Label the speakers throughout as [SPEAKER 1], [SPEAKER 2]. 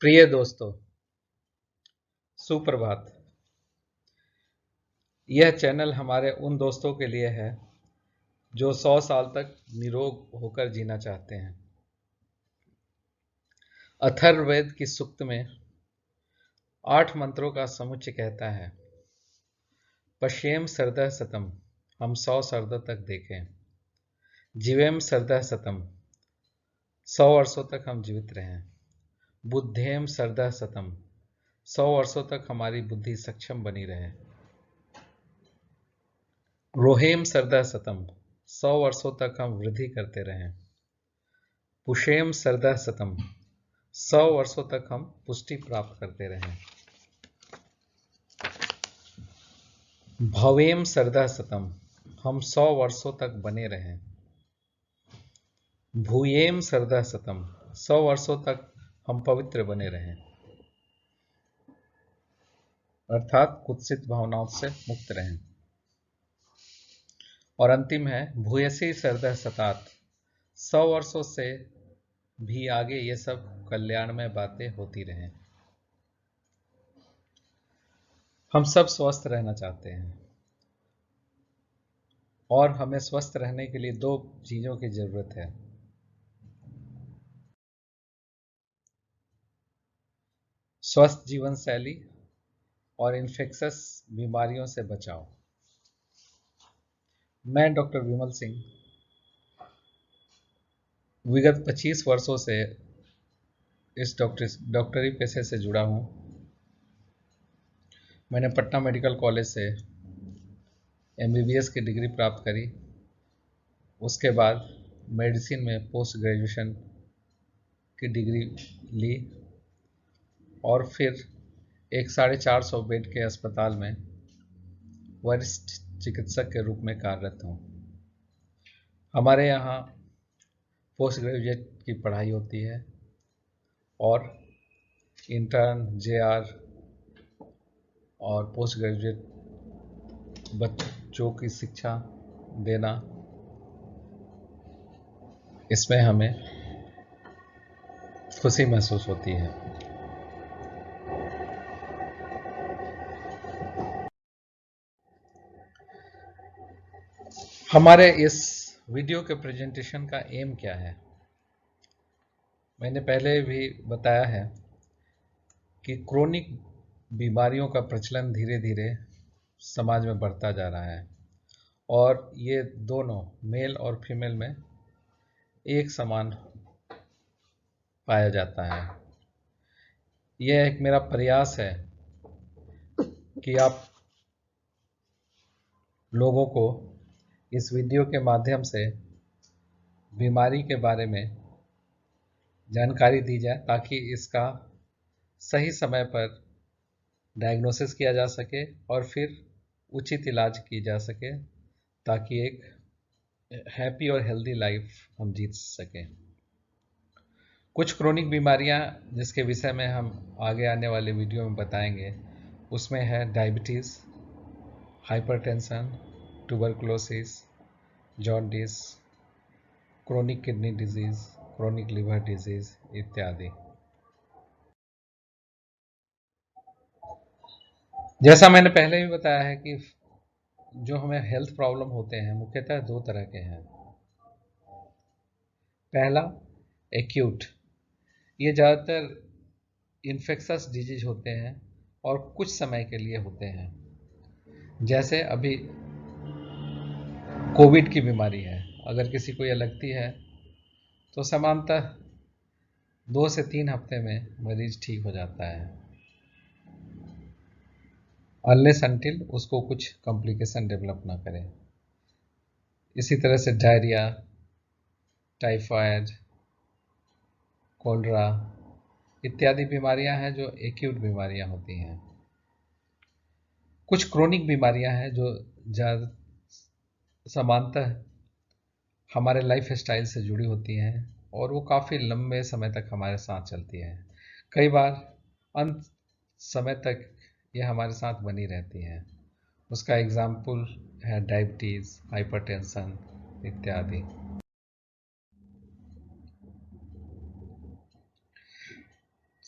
[SPEAKER 1] प्रिय दोस्तों, सुप्रभात। यह चैनल हमारे उन दोस्तों के लिए है जो 100 साल तक निरोग होकर जीना चाहते हैं। अथर्ववेद की सूक्त में 8 मंत्रों का समुच्चय कहता है, पश्येम सरदः शतम्, हम 100 सरदों तक देखें। जीवेम सरदः शतम्, 100 वर्षों तक हम जीवित रहें। बुद्धेम सरदः शतम्, 100 वर्षों तक हमारी बुद्धि सक्षम बनी रहे। रोहेम सरदः शतम्, 100 वर्षों तक हम वृद्धि करते रहें। पुषेम सरदः शतम्, 100 वर्षों तक हम पुष्टि प्राप्त करते रहें। भवेम सरदः शतम्, हम 100 वर्षों तक बने रहें। भूयेम सरदः शतम्, 100 वर्षों तक हम पवित्र बने रहें, अर्थात कुत्सित भावनाओं से मुक्त रहें। और अंतिम है भूयसी सरदः शतात्, 100 वर्षों से भी आगे ये सब कल्याणमय बातें होती रहें। हम सब स्वस्थ रहना चाहते हैं और हमें स्वस्थ रहने के लिए 2 चीजों की जरूरत है। स्वस्थ जीवन शैली और इन्फेक्शस बीमारियों से बचाव। मैं डॉक्टर विमल सिंह विगत 25 वर्षों से इस डॉक्टरी पेशे से जुड़ा हूं। मैंने पटना मेडिकल कॉलेज से MBBS की डिग्री प्राप्त करी। उसके बाद मेडिसिन में पोस्ट ग्रेजुएशन की डिग्री ली और फिर एक 450 बेड के अस्पताल में वरिष्ठ चिकित्सक के रूप में कार्यरत हूँ। हमारे यहाँ पोस्ट ग्रेजुएट की पढ़ाई होती है और इंटर्न, JR और पोस्ट ग्रेजुएट बच्चों की शिक्षा देना, इसमें हमें खुशी महसूस होती है। हमारे इस वीडियो के प्रेजेंटेशन का एम क्या है? मैंने पहले भी बताया है कि क्रोनिक बीमारियों का प्रचलन धीरे धीरे समाज में बढ़ता जा रहा है और ये दोनों मेल और फीमेल में एक समान पाया जाता है। यह एक मेरा प्रयास है कि आप लोगों को इस वीडियो के माध्यम से बीमारी के बारे में जानकारी दी जाए ताकि इसका सही समय पर डायग्नोसिस किया जा सके और फिर उचित इलाज की जा सके ताकि एक हैप्पी और हेल्दी लाइफ हम जीत सकें। कुछ क्रोनिक बीमारियां जिसके विषय में हम आगे आने वाले वीडियो में बताएंगे, उसमें है diabetes, hypertension, tuberculosis, jaundice, chronic kidney disease, chronic liver disease इत्यादि। जैसा मैंने पहले भी बताया है कि जो हमें हेल्थ प्रॉब्लम होते हैं मुख्यतः 2 तरह के हैं। पहला एक्यूट, ये ज़्यादातर इन्फेक्शस डिजीज होते हैं और कुछ समय के लिए होते हैं। जैसे अभी कोविड की बीमारी है, अगर किसी को यह लगती है तो सामान्यतः 2 से 3 हफ्ते में मरीज ठीक हो जाता है, अनलेस अनटिल उसको कुछ कॉम्प्लिकेशन डेवलप ना करे। इसी तरह से डायरिया, टाइफाइड, कोलरा इत्यादि बीमारियां हैं जो एक्यूट बीमारियां होती हैं। कुछ क्रोनिक बीमारियां हैं जो सामान्यतः हमारे लाइफ स्टाइल से जुड़ी होती हैं और वो काफ़ी लंबे समय तक हमारे साथ चलती हैं। कई बार अंत समय तक ये हमारे साथ बनी रहती हैं। उसका एग्जाम्पल है डायबिटीज़, हाइपरटेंशन इत्यादि।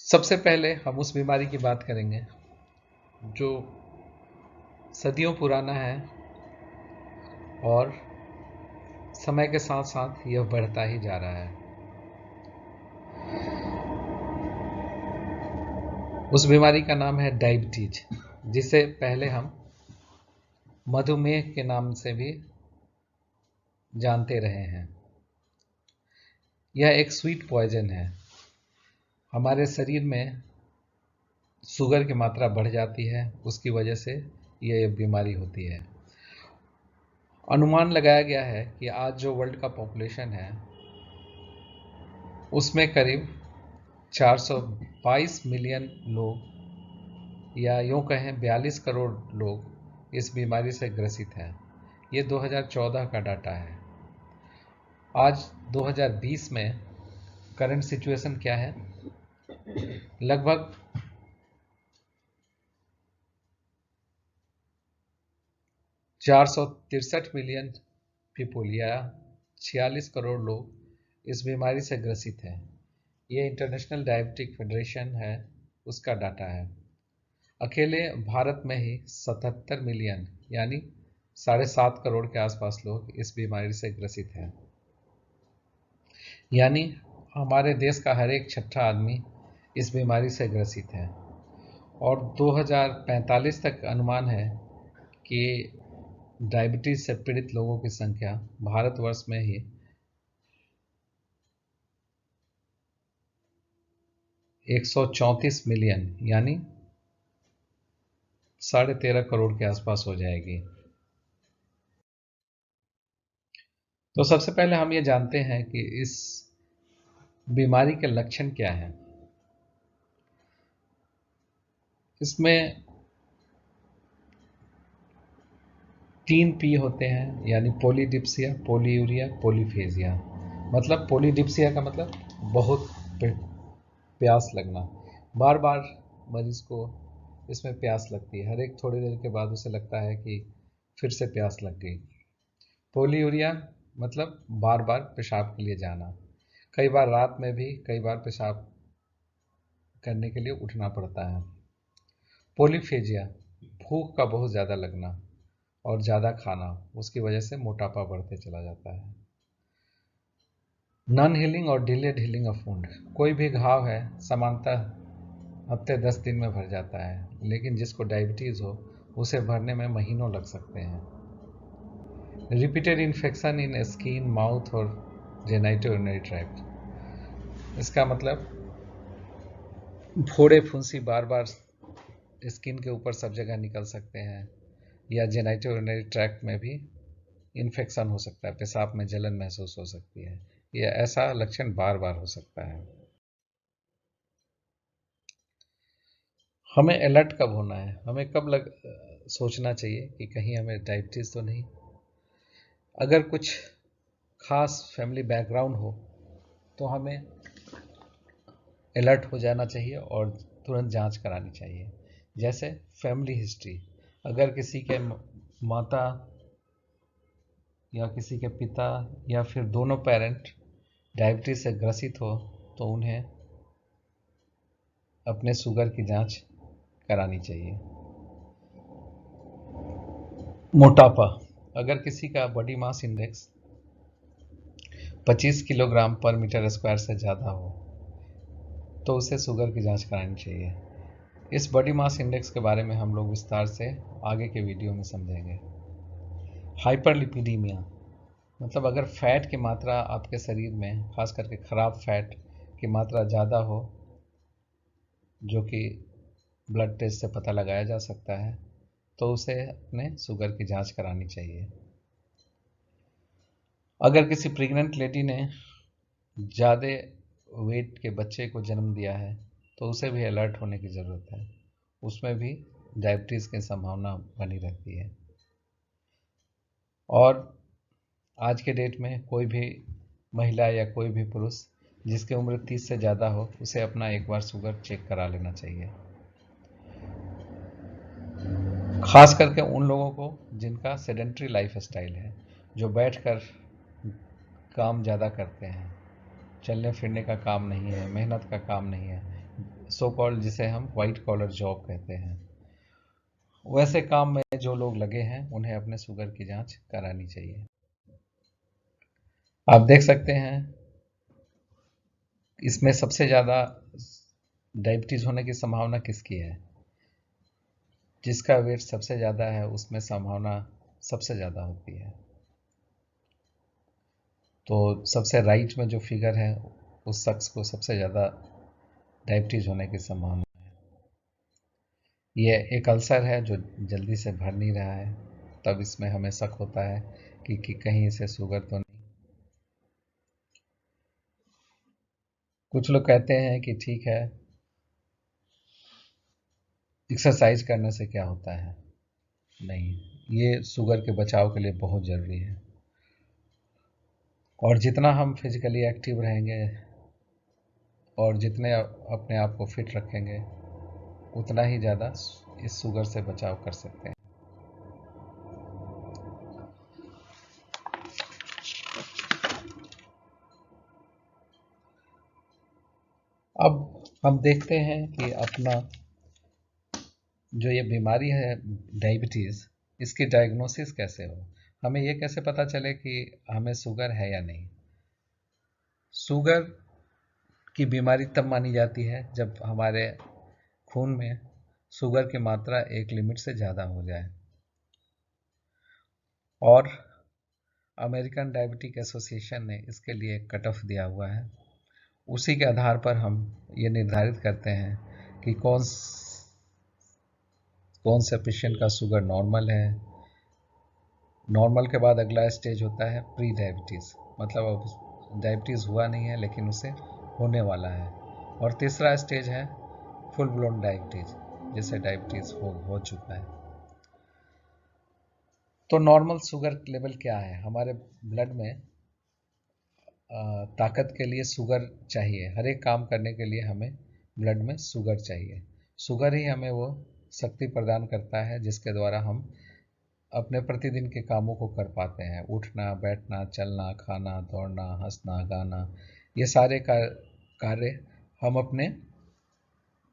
[SPEAKER 1] सबसे पहले हम उस बीमारी की बात करेंगे जो सदियों पुराना है और समय के साथ साथ यह बढ़ता ही जा रहा है। उस बीमारी का नाम है डायबिटीज, जिसे पहले हम मधुमेह के नाम से भी जानते रहे हैं। यह एक स्वीट पॉइजन है। हमारे शरीर में शुगर की मात्रा बढ़ जाती है, उसकी वजह से यह बीमारी होती है। अनुमान लगाया गया है कि आज जो वर्ल्ड का पॉपुलेशन है उसमें करीब 422 मिलियन लोग, या यूं कहें 42 करोड़ लोग इस बीमारी से ग्रसित हैं। ये 2014 का डाटा है। आज 2020 में करंट सिचुएशन क्या है? लगभग 463 मिलियन पीपुल या 46 करोड़ लोग इस बीमारी से ग्रसित हैं। ये इंटरनेशनल डायबिटिक फेडरेशन है, उसका डाटा है। अकेले भारत में ही 77 मिलियन यानी 7.5 करोड़ के आसपास लोग इस बीमारी से ग्रसित हैं। यानी हमारे देश का हर एक छठा आदमी इस बीमारी से ग्रसित है। और 2045 तक अनुमान है कि डायबिटीज से पीड़ित लोगों की संख्या भारतवर्ष में ही 134 मिलियन यानी 13.5 करोड़ के आसपास हो जाएगी। तो सबसे पहले हम ये जानते हैं कि इस बीमारी के लक्षण क्या हैं। इसमें 3 पी होते हैं, यानी पॉलीडिप्सिया, पॉलीयूरिया, पॉलीफेजिया। मतलब पॉलीडिप्सिया का मतलब बहुत प्यास लगना, बार बार मरीज को इसमें प्यास लगती है, हर एक थोड़ी देर के बाद उसे लगता है कि फिर से प्यास लग गई। पॉलीयूरिया मतलब बार बार पेशाब के लिए जाना, कई बार रात में भी कई बार पेशाब करने के लिए उठना पड़ता है। पॉलीफेजिया भूख का बहुत ज़्यादा लगना और ज़्यादा खाना, उसकी वजह से मोटापा बढ़ते चला जाता है। नॉन हीलिंग और डिलेड हीलिंग ऑफ वुंड, कोई भी घाव है सामान्यतः हफ्ते 10 दिन में भर जाता है, लेकिन जिसको डायबिटीज़ हो उसे भरने में महीनों लग सकते हैं। Repeated infection in skin, mouth और जेनिटल यूरिनरी ट्रैक्ट, इसका मतलब फोड़े फुंसी बार बार स्किन के ऊपर सब जगह निकल सकते हैं, या जेनिटल यूरिनरी ट्रैक्ट में भी इन्फेक्शन हो सकता है, पेशाब में जलन महसूस हो सकती है। यह ऐसा लक्षण बार बार हो सकता है। हमें अलर्ट कब होना है? हमें कब सोचना चाहिए कि कहीं हमें डायबिटीज़ तो नहीं। अगर कुछ खास फैमिली बैकग्राउंड हो तो हमें अलर्ट हो जाना चाहिए और तुरंत जांच करानी चाहिए। जैसे फैमिली हिस्ट्री, अगर किसी के माता या किसी के पिता या फिर दोनों पेरेंट डायबिटीज से ग्रसित हो तो उन्हें अपने शुगर की जांच करानी चाहिए। मोटापा, अगर किसी का बॉडी मास इंडेक्स 25 किलोग्राम पर मीटर स्क्वायर से ज़्यादा हो तो उसे शुगर की जांच करानी चाहिए। इस बॉडी मास इंडेक्स के बारे में हम लोग विस्तार से आगे के वीडियो में समझेंगे। हाइपरलिपिडीमिया, मतलब अगर फैट की मात्रा आपके शरीर में, खास करके खराब फैट की मात्रा ज़्यादा हो, जो कि ब्लड टेस्ट से पता लगाया जा सकता है, तो उसे अपने शुगर की जांच करानी चाहिए। अगर किसी प्रेग्नेंट लेडी ने ज़्यादा वेट के बच्चे को जन्म दिया है तो उसे भी अलर्ट होने की ज़रूरत है, उसमें भी डायबिटीज़ की संभावना बनी रहती है। और आज के डेट में कोई भी महिला या कोई भी पुरुष जिसकी उम्र 30 से ज़्यादा हो उसे अपना एक बार शुगर चेक करा लेना चाहिए। खास करके उन लोगों को जिनका सेडेंट्री लाइफ स्टाइल है, जो बैठकर काम ज़्यादा करते हैं, चलने फिरने का काम नहीं है, मेहनत का काम नहीं है, सो कॉल्ड जिसे हम वाइट कॉलर जॉब कहते हैं, वैसे काम में जो लोग लगे हैं उन्हें अपने शुगर की जांच करानी चाहिए। आप देख सकते हैं इसमें सबसे ज़्यादा डायबिटीज़ होने की संभावना किसकी है? जिसका वेट सबसे ज़्यादा है उसमें संभावना सबसे ज़्यादा होती है। तो सबसे राइट में जो फिगर है उस शख्स को सबसे ज़्यादा डायबिटीज़ होने की संभावना है। ये एक अल्सर है जो जल्दी से भर नहीं रहा है, तब इसमें हमें शक होता है कि कहीं इसे शुगर तो नहीं। कुछ लोग कहते हैं कि ठीक है, एक्सरसाइज करने से क्या होता है? नहीं, ये शुगर के बचाव के लिए बहुत ज़रूरी है। और जितना हम फिजिकली एक्टिव रहेंगे और जितने अपने आप को फिट रखेंगे उतना ही ज़्यादा इस शुगर से बचाव कर सकते हैं। अब हम देखते हैं कि अपना जो ये बीमारी है डायबिटीज़, इसकी डायग्नोसिस कैसे हो, हमें ये कैसे पता चले कि हमें शुगर है या नहीं। शुगर की बीमारी तब मानी जाती है जब हमारे खून में शुगर की मात्रा एक लिमिट से ज़्यादा हो जाए। और अमेरिकन डायबिटिक एसोसिएशन ने इसके लिए एक कट ऑफ दिया हुआ है। उसी के आधार पर हम ये निर्धारित करते हैं कि कौन से पेशेंट का शुगर नॉर्मल है। नॉर्मल के बाद अगला स्टेज होता है प्री डायबिटीज़, मतलब अब डायबिटीज़ हुआ नहीं है लेकिन उसे होने वाला है। और तीसरा स्टेज है फुल ब्लोन डायबिटीज़, जिसे डायबिटीज़ हो चुका है। तो नॉर्मल शुगर लेवल क्या है? हमारे ब्लड में ताकत के लिए शुगर चाहिए, हर एक काम करने के लिए हमें ब्लड में शुगर चाहिए। शुगर ही हमें वो शक्ति प्रदान करता है जिसके द्वारा हम अपने प्रतिदिन के कामों को कर पाते हैं। उठना, बैठना, चलना, खाना, दौड़ना, हंसना, गाना, ये सारे कार्य हम अपने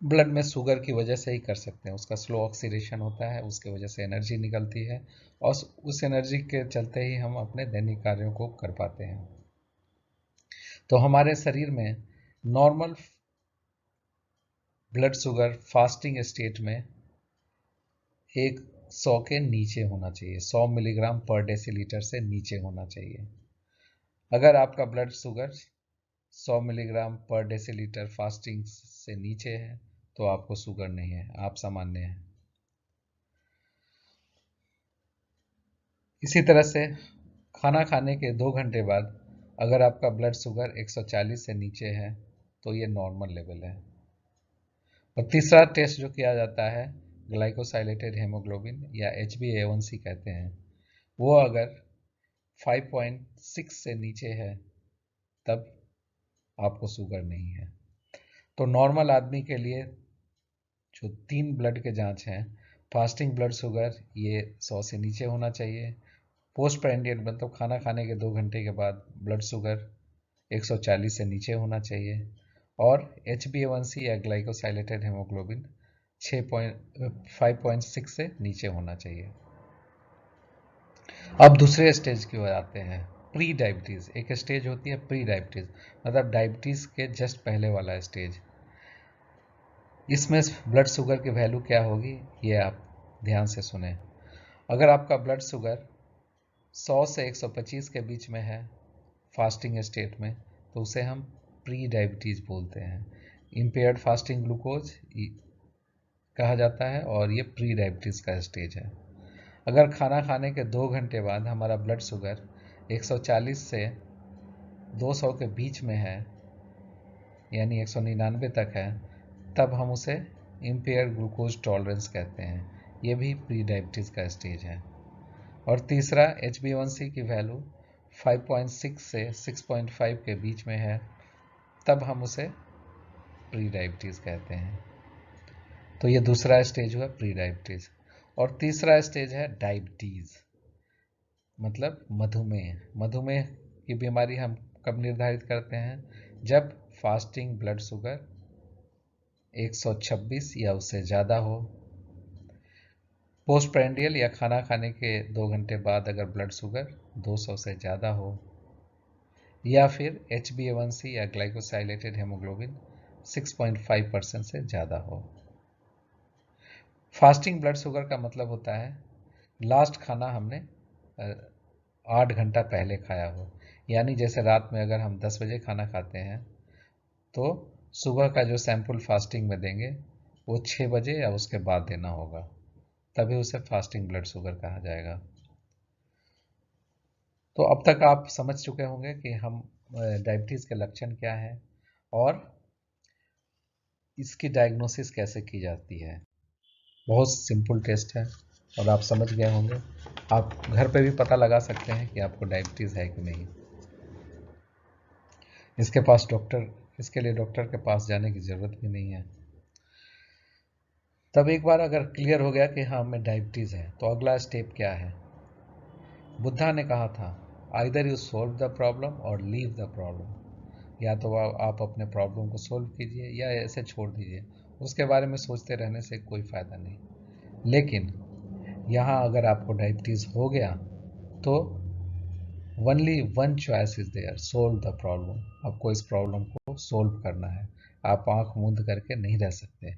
[SPEAKER 1] ब्लड में शुगर की वजह से ही कर सकते हैं। उसका स्लो ऑक्सीडेशन होता है, उसके वजह से एनर्जी निकलती है और उस एनर्जी के चलते ही हम अपने दैनिक कार्यों को कर पाते हैं। तो हमारे शरीर में normal blood sugar fasting state में 100 के नीचे होना चाहिए, 100 मिलीग्राम पर डेसीलीटर से नीचे होना चाहिए। अगर आपका ब्लड शुगर 100 मिलीग्राम पर डेसीलीटर फास्टिंग से नीचे है तो आपको शुगर नहीं है, आप सामान्य हैं। इसी तरह से खाना खाने के 2 घंटे बाद अगर आपका ब्लड शुगर 140 से नीचे है तो ये नॉर्मल लेवल है। और तीसरा टेस्ट जो किया जाता है ग्लाइकोसाइलेटेड हेमोग्लोबिन या HbA1c कहते हैं, वो अगर 5.6 से नीचे है तब आपको शुगर नहीं है। तो नॉर्मल आदमी के लिए जो 3 ब्लड के जांच हैं, फास्टिंग ब्लड शुगर ये 100 से नीचे होना चाहिए, पोस्ट प्राइंडियल मतलब खाना खाने के 2 घंटे के बाद ब्लड शुगर 140 से नीचे होना चाहिए, और HbA1c या ग्लाइकोसाइलेटेड हेमोग्लोबिन 5.6 से नीचे होना चाहिए। अब दूसरे स्टेज की ओर आते हैं, प्री डायबिटीज़। एक स्टेज होती है प्री डायबिटीज़, मतलब डायबिटीज़ के जस्ट पहले वाला स्टेज। इसमें ब्लड शुगर की वैल्यू क्या होगी ये आप ध्यान से सुने। अगर आपका ब्लड शुगर 100 से 125 के बीच में है फास्टिंग स्टेट में तो उसे हम प्री डायबिटीज़ बोलते हैं। इम्पेयर्ड फास्टिंग ग्लूकोज कहा जाता है और ये प्री डायबिटीज़ का स्टेज है। अगर खाना खाने के 2 घंटे बाद हमारा ब्लड शुगर 140 से 200 के बीच में है, यानी 199 तक है, तब हम उसे इम्पेयर्ड ग्लूकोज टॉलरेंस कहते हैं। ये भी प्री डायबिटीज़ का स्टेज है। और तीसरा HbA1c की वैल्यू 5.6 से 6.5 के बीच में है, तब हम उसे प्री डायबिटीज़ कहते हैं। तो ये दूसरा स्टेज हुआ प्री डायबिटीज़। और तीसरा स्टेज है डायबिटीज़, मतलब मधुमेह। मधुमेह की बीमारी हम कब निर्धारित करते हैं? जब फास्टिंग ब्लड शुगर 126 या उससे ज़्यादा हो, पोस्ट प्रेंडियल या खाना खाने के 2 घंटे बाद अगर ब्लड शुगर 200 से ज़्यादा हो, या फिर HbA1c या ग्लाइकोसाइलेटेड हेमोग्लोबिन 6.5% से ज़्यादा हो। फास्टिंग ब्लड शुगर का मतलब होता है लास्ट खाना हमने 8 घंटा पहले खाया हो, यानी जैसे रात में अगर हम 10 बजे खाना खाते हैं तो सुबह का जो सैंपल फास्टिंग में देंगे वो 6 बजे या उसके बाद देना होगा, तभी उसे फास्टिंग ब्लड शुगर कहा जाएगा। तो अब तक आप समझ चुके होंगे कि हम डायबिटीज़ के लक्षण क्या हैं और इसकी डायग्नोसिस कैसे की जाती है। बहुत सिंपल टेस्ट है और आप समझ गए होंगे। आप घर पे भी पता लगा सकते हैं कि आपको डायबिटीज़ है कि नहीं। इसके लिए डॉक्टर के पास जाने की ज़रूरत भी नहीं है। तब एक बार अगर क्लियर हो गया कि हाँ हमें डायबिटीज़ है, तो अगला स्टेप क्या है। बुद्धा ने कहा था either you solve the problem और लीव द प्रॉब्लम, या तो आप अपने प्रॉब्लम को सोल्व कीजिए या ऐसे छोड़ दीजिए, उसके बारे में सोचते रहने से कोई फ़ायदा नहीं। लेकिन यहाँ अगर आपको डायबिटीज़ हो गया तो only one choice is there, solve the problem. आपको इस प्रॉब्लम को सोल्व करना है, आप आंख मूंद करके नहीं रह सकते।